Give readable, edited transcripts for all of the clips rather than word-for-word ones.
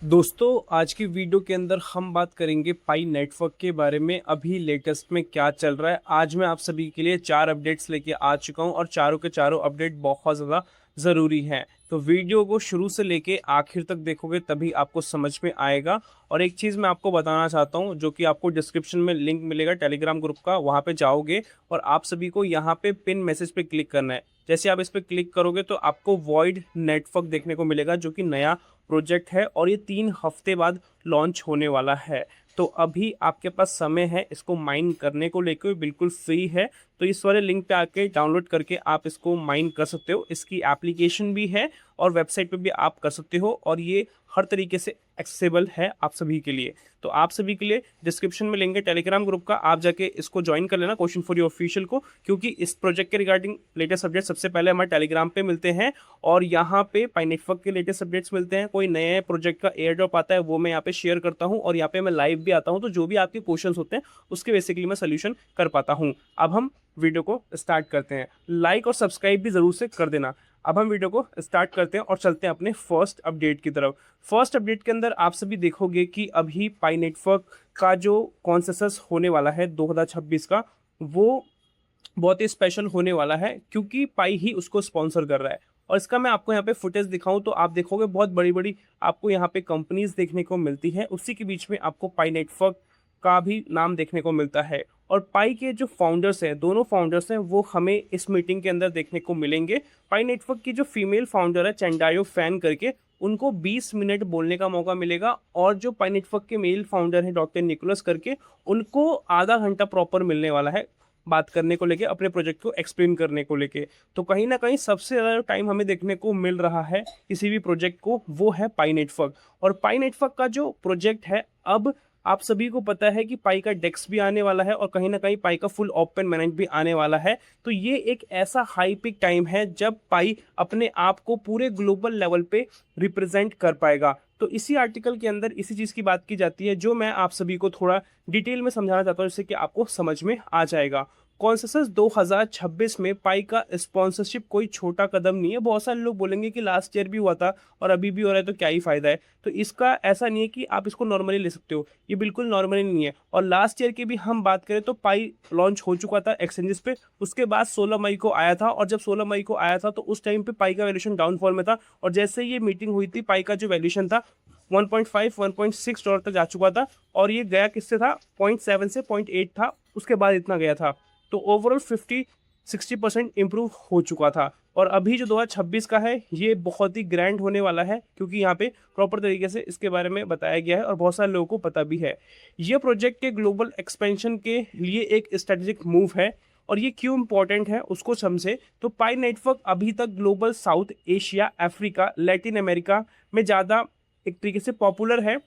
दोस्तों आज की वीडियो के अंदर हम बात करेंगे पाई नेटवर्क के बारे में। अभी लेटेस्ट में क्या चल रहा है। आज मैं आप सभी के लिए 4 अपडेट्स लेके आ चुका हूं और चारों के चारों अपडेट बहुत ज़्यादा ज़रूरी हैं। तो वीडियो को शुरू से लेके आखिर तक देखोगे तभी आपको समझ में आएगा। और एक चीज़ मैं आपको बताना चाहता हूं जो कि आपको डिस्क्रिप्शन में लिंक मिलेगा टेलीग्राम ग्रुप का, वहाँ पे जाओगे और आप सभी को यहाँ पे पिन मैसेज पे क्लिक करना है। जैसे आप इस पर क्लिक करोगे तो आपको वॉइड नेटवर्क देखने को मिलेगा जो कि नया प्रोजेक्ट है और ये 3 हफ्ते बाद लॉन्च होने वाला है। तो अभी आपके पास समय है इसको माइन करने को लेकर, बिल्कुल फ्री है। तो इस वाले लिंक पे आके डाउनलोड करके आप इसको माइन कर सकते हो। इसकी एप्लीकेशन भी है और वेबसाइट पे भी आप कर सकते हो और ये हर तरीके से एक्सेसिबल है आप सभी के लिए। तो आप सभी के लिए डिस्क्रिप्शन में लिंक है टेलीग्राम ग्रुप का, आप जाके इसको ज्वाइन कर लेना क्वेश्चन फॉर योर ऑफिशियल को, क्योंकि इस प्रोजेक्ट के रिगार्डिंग लेटेस्ट अपडेट सबसे पहले हमारे टेलीग्राम पे मिलते हैं और यहाँ पे पाई नेटवर्क के लेटेस्ट अपडेट्स मिलते हैं। कोई नए प्रोजेक्ट का एयर ड्रॉप आता है वो मैं यहाँ पे शेयर करता हूँ और यहाँ पे मैं लाइव भी आता हूँ। तो जो भी आपके क्वेश्चन होते हैं उसके बेसिकली मैं सोल्यूशन कर पाता हूँ। अब हम वीडियो को स्टार्ट करते हैं। लाइक और सब्सक्राइब भी जरूर से कर देना। अब हम वीडियो को स्टार्ट करते हैं और चलते हैं अपने फर्स्ट अपडेट की तरफ। फर्स्ट अपडेट के अंदर आप सभी देखोगे कि अभी पाई नेटवर्क का जो कॉन्सेंसस होने वाला है 2026 का, वो बहुत ही स्पेशल होने वाला है क्योंकि पाई ही उसको स्पॉन्सर कर रहा है। और इसका मैं आपको यहाँ पे फुटेज दिखाऊं तो आप देखोगे बहुत बड़ी बड़ी आपको यहाँ पे कंपनीज देखने को मिलती है। उसी के बीच में आपको पाई नेटवर्क का भी नाम देखने को मिलता है। और पाई के जो फाउंडर्स हैं, दोनों फाउंडर्स हैं, वो हमें इस मीटिंग के अंदर देखने को मिलेंगे। पाई नेटवर्क की जो फीमेल फाउंडर है चेंडायो फैन करके, उनको 20 मिनट बोलने का मौका मिलेगा। और जो पाई नेटवर्क के मेल फाउंडर हैं डॉक्टर निकोलस करके, उनको आधा घंटा प्रॉपर मिलने वाला है बात करने को लेके, अपने प्रोजेक्ट को एक्सप्लेन करने को लेके। तो कहीं ना कहीं सबसे ज़्यादा टाइम हमें देखने को मिल रहा है किसी भी प्रोजेक्ट को, वो है पाई नेटवर्क। और पाई नेटवर्क का जो प्रोजेक्ट है, अब आप सभी को पता है कि पाई का डेक्स भी आने वाला है और कहीं ना कहीं पाई का फुल ओपन मैनेज भी आने वाला है। तो ये एक ऐसा हाई पिक टाइम है जब पाई अपने आप को पूरे ग्लोबल लेवल पे रिप्रेजेंट कर पाएगा। तो इसी आर्टिकल के अंदर इसी चीज़ की बात की जाती है जो मैं आप सभी को थोड़ा डिटेल में समझाना चाहता हूँ जिससे कि आपको समझ में आ जाएगा। कॉन्सेंसस 2026 में पाई का स्पॉन्सरशिप कोई छोटा कदम नहीं है। बहुत सारे लोग बोलेंगे कि लास्ट ईयर भी हुआ था और अभी भी हो रहा है तो क्या ही फायदा है। तो इसका ऐसा नहीं है कि आप इसको नॉर्मली ले सकते हो, ये बिल्कुल नॉर्मली नहीं है। और लास्ट ईयर की भी हम बात करें तो पाई लॉन्च हो चुका था एक्सचेंजेस पे, उसके बाद 16 मई को आया था। और जब 16 मई को आया था तो उस टाइम पे पाई का वैल्यूएशन डाउनफॉल में था और जैसे ये मीटिंग हुई थी पाई का जो वैल्यूएशन था 1.5 1.6 डॉलर तक जा चुका था और ये गया किससे था, 0.7 से 0.8 था, उसके बाद इतना गया था। तो ओवरऑल 50-60% इम्प्रूव हो चुका था। और अभी जो 2026 का है ये बहुत ही ग्रैंड होने वाला है क्योंकि यहाँ पे प्रॉपर तरीके से इसके बारे में बताया गया है और बहुत सारे लोगों को पता भी है। ये प्रोजेक्ट के ग्लोबल एक्सपेंशन के लिए एक स्ट्रेटेजिक मूव है और ये क्यों इंपॉर्टेंट है उसको समझे तो पाई नेटवर्क अभी तक global south Asia, Africa, Latin America में ज़्यादा एक तरीके से पॉपुलर है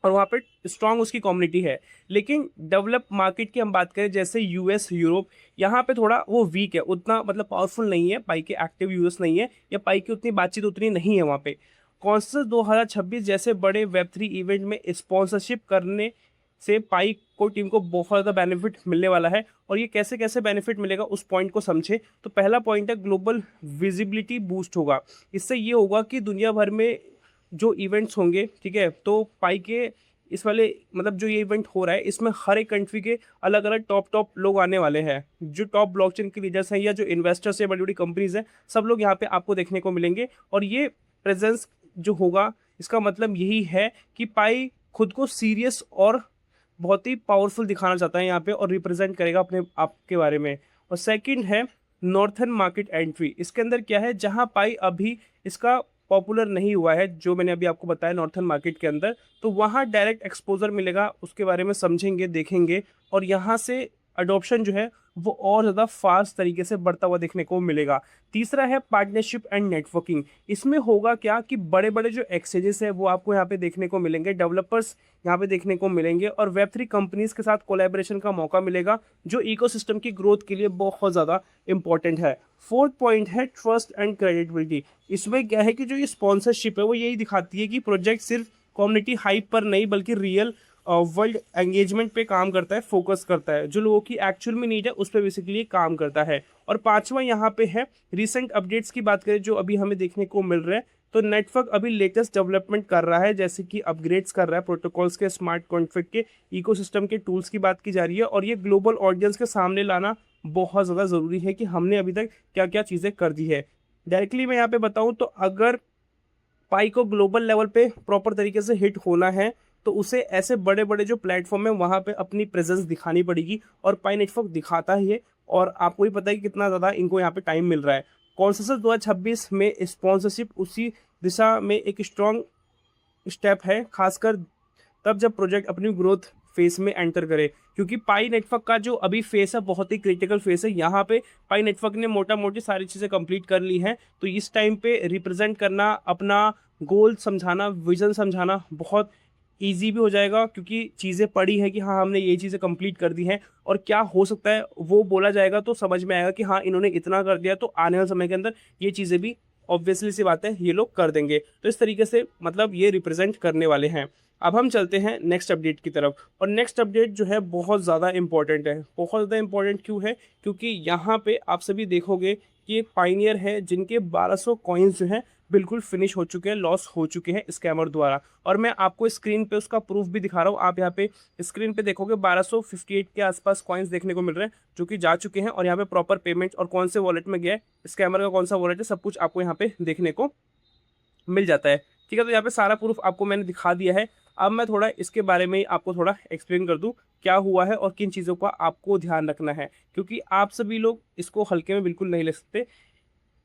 और वहाँ पे स्ट्रांग उसकी कम्युनिटी है। लेकिन डेवलप मार्केट की हम बात करें जैसे यूएस, यूरोप, यहाँ पे थोड़ा वो वीक है, उतना मतलब पावरफुल नहीं है, पाई के एक्टिव यूजर्स नहीं है या पाई की उतनी बातचीत उतनी नहीं है वहाँ पे। कॉन्सर्स 2026 जैसे बड़े वेब3 इवेंट में स्पॉन्सरशिप करने से पाई को टीम को बहुत ज़्यादा बेनिफिट मिलने वाला है। और ये कैसे कैसे बेनिफिट मिलेगा उस पॉइंट को समझे तो पहला पॉइंट है ग्लोबल विजिबिलिटी बूस्ट होगा। इससे ये होगा कि दुनिया भर में जो इवेंट्स होंगे, ठीक है, तो पाई के इस वाले मतलब जो ये इवेंट हो रहा है इसमें हर एक कंट्री के अलग अलग टॉप लोग आने वाले हैं। जो टॉप ब्लॉकचेन के लीडर्स हैं या जो इन्वेस्टर्स हैं, बड़ी बड़ी कंपनीज हैं, सब लोग यहाँ पे आपको देखने को मिलेंगे। और ये प्रेजेंस जो होगा इसका मतलब यही है कि पाई खुद को सीरियस और बहुत ही पावरफुल दिखाना चाहता है यहाँ पे और रिप्रेजेंट करेगा अपने आप के बारे में। और सेकंड है नॉर्थन मार्केट एंट्री। इसके अंदर क्या है, जहाँ पाई अभी इसका पॉपुलर नहीं हुआ है जो मैंने अभी आपको बताया नॉर्थन मार्केट के अंदर, तो वहाँ डायरेक्ट एक्सपोजर मिलेगा, उसके बारे में समझेंगे, देखेंगे और यहाँ से अडॉप्शन जो है वो और ज़्यादा फास्ट तरीके से बढ़ता हुआ देखने को मिलेगा। तीसरा है पार्टनरशिप एंड नेटवर्किंग। इसमें होगा क्या कि बड़े बड़े जो एक्सचेंजेस है वो आपको यहाँ पे देखने को मिलेंगे, डेवलपर्स यहाँ पे देखने को मिलेंगे और वेब3 कंपनीज के साथ कोलैबोरेशन का मौका मिलेगा जो इकोसिस्टम की ग्रोथ के लिए बहुत ज़्यादा इंपॉर्टेंट है। फोर्थ पॉइंट है ट्रस्ट एंड क्रेडिबिलिटी। इसमें क्या है कि जो ये स्पॉन्सरशिप है वो यही दिखाती है कि प्रोजेक्ट सिर्फ कम्युनिटी हाइप पर नहीं बल्कि रियल वर्ल्ड एंगेजमेंट पे काम करता है, फोकस करता है, जो लोगों की एक्चुअल में नीड है उस पर बेसिकली काम करता है। और पांचवा यहाँ पे है रिसेंट अपडेट्स की बात करें जो अभी हमें देखने को मिल रहे हैं तो नेटवर्क अभी लेटेस्ट डेवलपमेंट कर रहा है, जैसे कि अपग्रेड्स कर रहा है प्रोटोकॉल्स के, स्मार्ट कॉन्फ़िग के, इकोसिस्टम के टूल्स की बात की जा रही है, और ये ग्लोबल ऑडियंस के सामने लाना बहुत ज़्यादा ज़रूरी है कि हमने अभी तक क्या क्या चीज़ें कर दी है। डायरेक्टली मैं यहाँ पे बताऊँ तो अगर पाई को ग्लोबल लेवल पे प्रॉपर तरीके से हिट होना है तो उसे ऐसे बड़े बड़े जो प्लेटफॉर्म है वहाँ पे अपनी प्रेजेंस दिखानी पड़ेगी, और पाई नेटवर्क दिखाता ही है। और आपको भी पता है कि कितना ज़्यादा इनको यहाँ पे टाइम मिल रहा है। कॉन्सेंसस 2026 में स्पॉन्सरशिप उसी दिशा में एक स्ट्रॉन्ग स्टेप है, खासकर तब जब प्रोजेक्ट अपनी ग्रोथ फेस में एंटर करे, क्योंकि पाई नेटवर्क का जो अभी फेस है बहुत ही क्रिटिकल फेस है। यहाँ पे पाई नेटवर्क ने मोटा मोटी सारी चीज़ें कंप्लीट कर ली हैं, तो इस टाइम पे रिप्रेजेंट करना, अपना गोल समझाना, विजन समझाना बहुत ईजी भी हो जाएगा, क्योंकि चीज़ें पड़ी हैं कि हाँ हमने ये चीज़ें कंप्लीट कर दी हैं, और क्या हो सकता है वो बोला जाएगा तो समझ में आएगा कि हाँ इन्होंने इतना कर दिया, तो आने वाले समय के अंदर ये चीज़ें भी ऑब्वियसली सी बात है ये लोग कर देंगे। तो इस तरीके से मतलब ये रिप्रेजेंट करने वाले हैं। अब हम चलते हैं नेक्स्ट अपडेट की तरफ, और नेक्स्ट अपडेट जो है बहुत ज़्यादा इंपॉर्टेंट है। बहुत ज़्यादा इंपॉर्टेंट क्यों है? क्योंकि यहाँ पे आप सभी देखोगे कि एक पाइनियर है जिनके 1200 कॉइन्स जो हैं बिल्कुल फिनिश हो चुके हैं, लॉस हो चुके हैं स्कैमर द्वारा, और मैं आपको स्क्रीन पे उसका प्रूफ भी दिखा रहा हूँ। आप यहाँ पे स्क्रीन पे देखोगे 1258 के आसपास कॉइन्स देखने को मिल रहे हैं जो कि जा चुके हैं, और यहाँ पे प्रॉपर पेमेंट और कौन से वॉलेट में गया है, स्कैमर का कौन सा वॉलेट है, सब कुछ आपको यहाँ पे देखने को मिल जाता है। ठीक है, तो यहाँ पे सारा प्रूफ आपको मैंने दिखा दिया है। अब मैं थोड़ा इसके बारे में आपको थोड़ा एक्सप्लेन कर दूं क्या हुआ है और किन चीज़ों का आपको ध्यान रखना है, क्योंकि आप सभी लोग इसको हल्के में बिल्कुल नहीं ले सकते।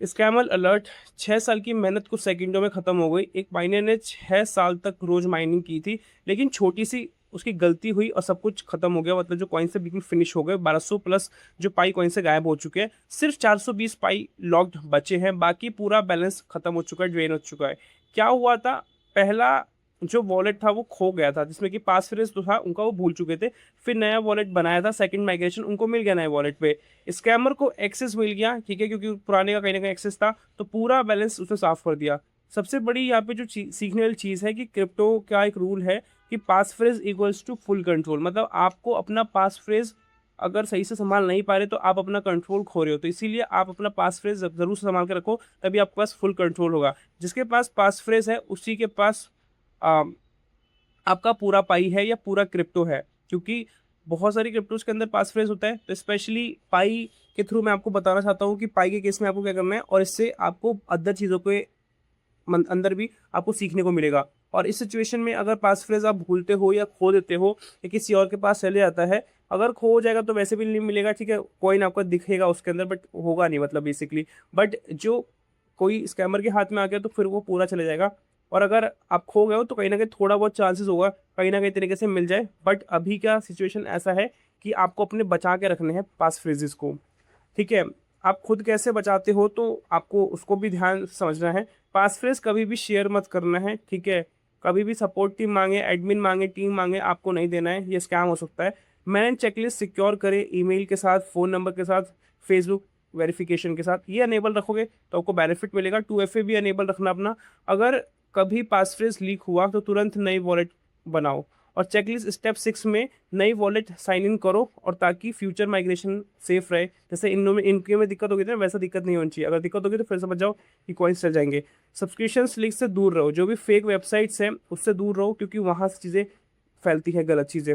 स्कैमर अलर्ट, 6 साल की मेहनत कुछ सेकंडों में ख़त्म हो गई। एक माइनर ने 6 साल तक रोज़ माइनिंग की थी, लेकिन छोटी सी उसकी गलती हुई और सब कुछ खत्म हो गया। मतलब जो कॉइन से बिल्कुल फिनिश हो गए, 1200 प्लस जो पाई कॉइन से गायब हो चुके हैं। सिर्फ 420 पाई लॉक्ड बचे हैं, बाकी पूरा बैलेंस खत्म हो चुका है, ड्रेन हो चुका है। क्या हुआ था, पहला जो वॉलेट था वो खो गया था, जिसमें कि पास फ्रेज तो था उनका वो भूल चुके थे। फिर नया वॉलेट बनाया था, सेकंड माइग्रेशन उनको मिल गया नए वॉलेट पे। स्कैमर को एक्सेस मिल गया, ठीक है, क्योंकि पुराने का कहीं ना कहीं एक्सेस था, तो पूरा बैलेंस उसने साफ कर दिया। सबसे बड़ी यहाँ पे जो सीखने वाली चीज़ है कि क्रिप्टो का एक रूल है कि pass phrase equals to full control. मतलब आपको अपना पास फ्रेज अगर सही से संभाल नहीं पा रहे तो आप अपना कंट्रोल खो रहे हो, तो इसीलिए आप अपना पास फ्रेज जरूर संभाल के रखो, तभी आपके पास फुल कंट्रोल होगा। जिसके पास पास फ्रेज है उसी के पास आपका पूरा पाई है या पूरा क्रिप्टो है, क्योंकि बहुत सारी क्रिप्टोज के अंदर पास फ्रेज होता है। तो स्पेशली पाई के थ्रू मैं आपको बताना चाहता हूँ कि पाई के केस में आपको क्या करना है, और इससे आपको अदर चीज़ों के अंदर भी आपको सीखने को मिलेगा। और इस सिचुएशन में अगर पास फ्रेज आप भूलते हो या खो देते हो या किसी और के पास चले जाता है, अगर खो जाएगा तो वैसे भी नहीं मिलेगा, ठीक है, कॉइन आपको दिखेगा उसके अंदर बट होगा नहीं, मतलब बेसिकली। बट जो कोई स्कैमर के हाथ में आ गया तो फिर वो पूरा चले जाएगा, और अगर आप खो गए हो तो कहीं ना कहीं थोड़ा बहुत चांसेस होगा कहीं ना कहीं तरीके से मिल जाए। बट अभी का सिचुएशन ऐसा है कि आपको अपने बचा के रखने हैं पास फ्रेजेस को, ठीक है। आप खुद कैसे बचाते हो तो आपको उसको भी ध्यान समझना है। पास फ्रेज कभी भी शेयर मत करना है, ठीक है। कभी भी सपोर्ट टीम मांगे, एडमिन मांगे, टीम मांगे, आपको नहीं देना है, ये स्कैम हो सकता है। मैनेज चेकलिस्ट सिक्योर करें, ईमेल के साथ, फ़ोन नंबर के साथ, फेसबुक वेरिफिकेशन के साथ, ये अनेबल रखोगे तो आपको बेनिफिट मिलेगा। 2FA भी अनेबल रखना अपना। अगर कभी पास फ्रेज लीक हुआ तो तुरंत नई वॉलेट बनाओ, और चेकलिस्ट स्टेप 6 में नई वॉलेट साइन इन करो, और ताकि फ्यूचर माइग्रेशन सेफ रहे। जैसे इनके में दिक्कत होगी ना, वैसा दिक्कत नहीं होनी चाहिए। अगर दिक्कत होगी तो फिर समझ जाओ कि कॉइन्स चल जाएंगे। सब्सक्रिप्शन लीक से दूर रहो, जो भी फेक वेबसाइट्स हैं उससे दूर रहो, क्योंकि वहाँ से चीज़ें फैलती हैं, गलत चीज़ें।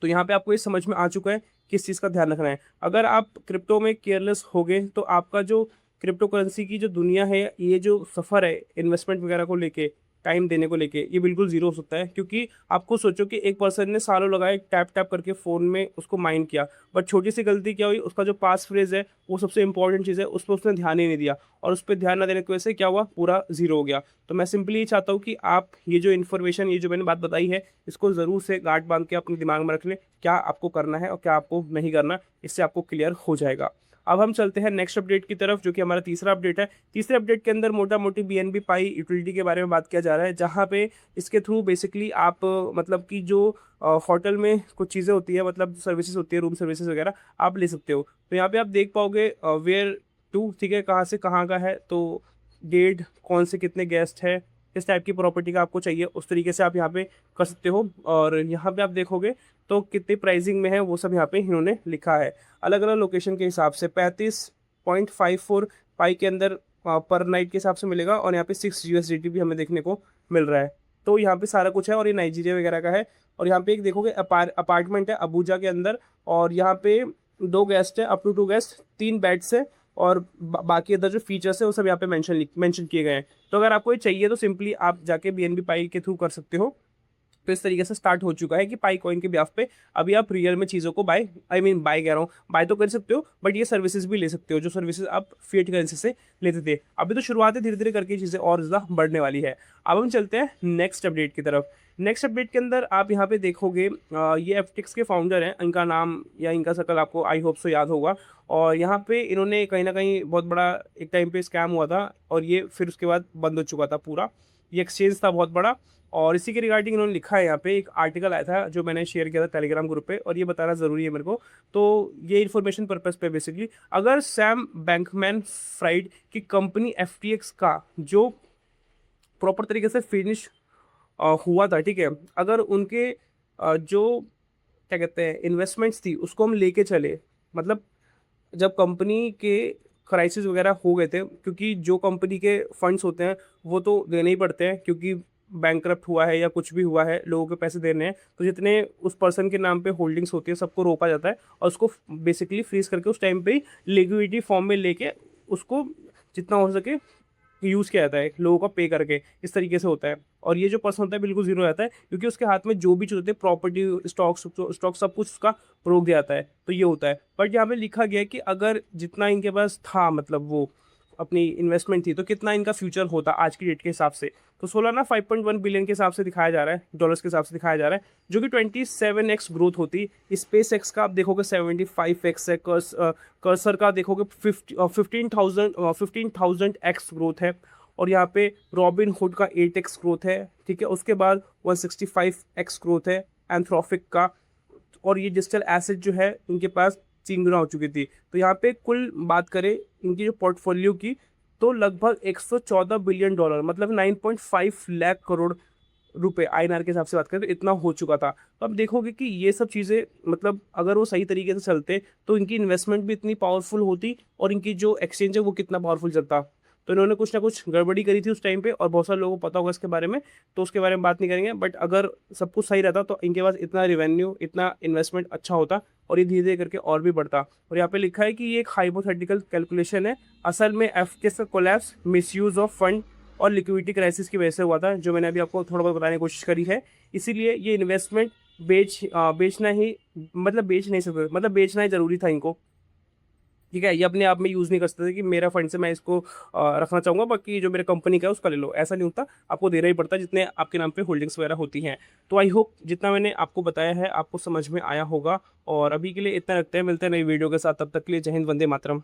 तो यहाँ पे आपको ये समझ में आ चुका है किस चीज़ का ध्यान रखना है। अगर आप क्रिप्टो में केयरलेस हो गए तो आपका जो क्रिप्टो करेंसी की जो दुनिया है, ये जो सफ़र है इन्वेस्टमेंट वगैरह को लेके, टाइम देने को लेके, ये बिल्कुल ज़ीरो हो सकता है। क्योंकि आपको सोचो कि एक पर्सन ने सालों लगाए टैप टैप करके फ़ोन में उसको माइंड किया, बट छोटी सी गलती क्या हुई, उसका जो पास फ्रेज है वो सबसे इंपॉर्टेंट चीज़ है, उस पर उसने ध्यान ही नहीं दिया, और उस पर ध्यान न देने की वजह से क्या हुआ, पूरा ज़ीरो हो गया। तो मैं सिंपली ये चाहता हूँ कि आप ये जो इन्फॉर्मेशन, ये जो मैंने बात बताई है, इसको ज़रूर से गांठ बांध के अपने दिमाग में रख लें, क्या आपको करना है और क्या आपको नहीं करना, इससे आपको क्लियर हो जाएगा। अब हम चलते हैं नेक्स्ट अपडेट की तरफ, जो कि हमारा तीसरा अपडेट है। तीसरे अपडेट के अंदर मोटा मोटी BNB पाई यूटिलिटी के बारे में बात किया जा रहा है, जहाँ पे इसके थ्रू बेसिकली आप मतलब कि जो होटल में कुछ चीज़ें होती है, मतलब सर्विसेज होती है, रूम सर्विसेज वगैरह आप ले सकते हो। तो यहाँ पे आप देख पाओगे वेयर टू, ठीक है, कहाँ से कहाँ का है, तो डेट, कौन से कितने गेस्ट है, किस टाइप की प्रॉपर्टी का आपको चाहिए, उस तरीके से आप यहाँ पे कर सकते हो। और यहाँ पे आप देखोगे तो कितनी प्राइसिंग में है वो सब यहाँ पे इन्होंने लिखा है, अलग अलग लोकेशन के हिसाब से। 35.54 पाई के अंदर पर नाइट के हिसाब से मिलेगा, और यहाँ पे 6 USDT भी हमें देखने को मिल रहा है। तो यहाँ पे सारा कुछ है, और ये नाइजीरिया वगैरह का है। और यहाँ पे एक देखोगे अपार्टमेंट है अबूजा के अंदर, और यहाँ पे 2 गेस्ट है, अप टू 2 गेस्ट, 3 बेड्स है, और बाकी अदर जो फीचर्स है वो सब यहाँ पे मेंशन किए गए हैं। तो अगर आपको ये चाहिए तो सिंपली आप जाके BNB पाई के थ्रू कर सकते हो। तो इस तरीके से स्टार्ट हो चुका है कि पाई कॉइन के ब्याफ पे अभी आप रियल में चीज़ों को बाय कह रहा हूँ, बाय तो कर सकते हो, बट ये सर्विसेज भी ले सकते हो जो सर्विसेज आप फिएट करेंसी से लेते थे। अभी तो शुरुआत है, धीरे धीरे करके चीज़ें और ज़्यादा बढ़ने वाली है। अब हम चलते हैं नेक्स्ट अपडेट की तरफ। नेक्स्ट अपडेट के अंदर आप यहाँ पे देखोगे ये FTX के फाउंडर हैं, इनका नाम या इनका शकल आपको आई होप सो याद होगा। और यहाँ पे इन्होंने कहीं ना कहीं बहुत बड़ा एक टाइम पे स्कैम हुआ था, और ये फिर उसके बाद बंद हो चुका था पूरा। ये एक्सचेंज था बहुत बड़ा, और इसी के रिगार्डिंग इन्होंने लिखा है, यहाँ पे एक आर्टिकल आया था जो मैंने शेयर किया था टेलीग्राम ग्रुप पे, और ये बताना ज़रूरी है मेरे को। तो ये इन्फॉर्मेशन पर्पज़ पे बेसिकली, अगर सैम बैंकमैन फ्राइड की कंपनी FTX का जो प्रॉपर तरीके से फिनिश हुआ था, ठीक है, अगर उनके जो क्या कहते हैं इन्वेस्टमेंट्स थी उसको हम लेके चले, मतलब जब कंपनी के क्राइसिस वगैरह हो गए थे, क्योंकि जो कंपनी के फंड्स होते हैं वो तो देने ही पड़ते हैं, क्योंकि बैंकरप्ट हुआ है या कुछ भी हुआ है, लोगों के पैसे देने हैं, तो जितने उस पर्सन के नाम पे होल्डिंग्स होती है सबको रोका जाता है, और उसको बेसिकली फ्रीज करके उस टाइम पे ही लिक्विडिटी फॉर्म में लेके उसको जितना हो सके यूज़ किया जाता है, लोगों का पे करके, इस तरीके से होता है। और ये जो पर्सन होता है बिल्कुल जीरो रहता है, क्योंकि उसके हाथ में जो भी चीज़ होती है, प्रॉपर्टी, स्टॉक सब कुछ उसका रोक दिया जाता है। तो ये होता है, बट यहाँ पे लिखा गया है कि अगर जितना इनके पास था, मतलब वो अपनी इन्वेस्टमेंट थी, तो कितना इनका फ्यूचर होता आज की डेट के हिसाब से। तो 16 ना 5.1 बिलियन के हिसाब से दिखाया जा रहा है, डॉलर्स के हिसाब से दिखाया जा रहा है, जो कि 27x ग्रोथ होती। स्पेस एक्स का आप देखोगे 75x है, कर्सर का देखोगे 15,000x ग्रोथ है, और यहाँ पे रॉबिन हुड का 8x ग्रोथ है, ठीक है। उसके बाद 165x ग्रोथ है एंथ्रोपिक का, और ये डिजिटल एसेट जो है इनके पास 3 गुना हो चुकी थी। तो यहाँ पे कुल बात करें इनकी जो पोर्टफोलियो की, तो लगभग 114 बिलियन डॉलर, मतलब 9.5 लाख करोड़ रुपए INR के हिसाब से बात करें तो इतना हो चुका था। तो अब देखोगे कि ये सब चीज़ें, मतलब अगर वो सही तरीके से चलते तो इनकी इन्वेस्टमेंट भी इतनी पावरफुल होती, और इनकी जो एक्सचेंज है वो कितना पावरफुल चलता। तो इन्होंने कुछ ना कुछ गड़बड़ी करी थी उस टाइम पे, और बहुत सारे लोगों को पता होगा इसके बारे में, तो उसके बारे में बात नहीं करेंगे। बट अगर सब कुछ सही रहता तो इनके पास इतना रिवेन्यू, इतना इन्वेस्टमेंट अच्छा होता, और ये धीरे धीरे करके और भी बढ़ता। और यहाँ पे लिखा है कि ये एक हाइपोथेटिकल कैलकुलेशन है, असल में FTX का कोलैप्स मिसयूज ऑफ फंड और लिक्विडिटी क्राइसिस की वजह से हुआ था, जो मैंने अभी आपको थोड़ा बहुत बताने की कोशिश करी है। इसीलिए ये इन्वेस्टमेंट बेचना ही, मतलब बेच नहीं सकते, मतलब बेचना ही ज़रूरी था इनको, ठीक है। ये अपने आप में यूज़ नहीं कर सकते थे कि मेरा फंड से मैं इसको रखना चाहूँगा, बाकी जो मेरे कंपनी का है उसका ले लो, ऐसा नहीं होता, आपको देना ही पड़ता जितने आपके नाम पे होल्डिंग्स वगैरह होती हैं। तो आई होप जितना मैंने आपको बताया है आपको समझ में आया होगा, और अभी के लिए इतना रखते हैं, मिलते हैं नई वीडियो के साथ, तब तक के लिए जय हिंद, वंदे मातरम।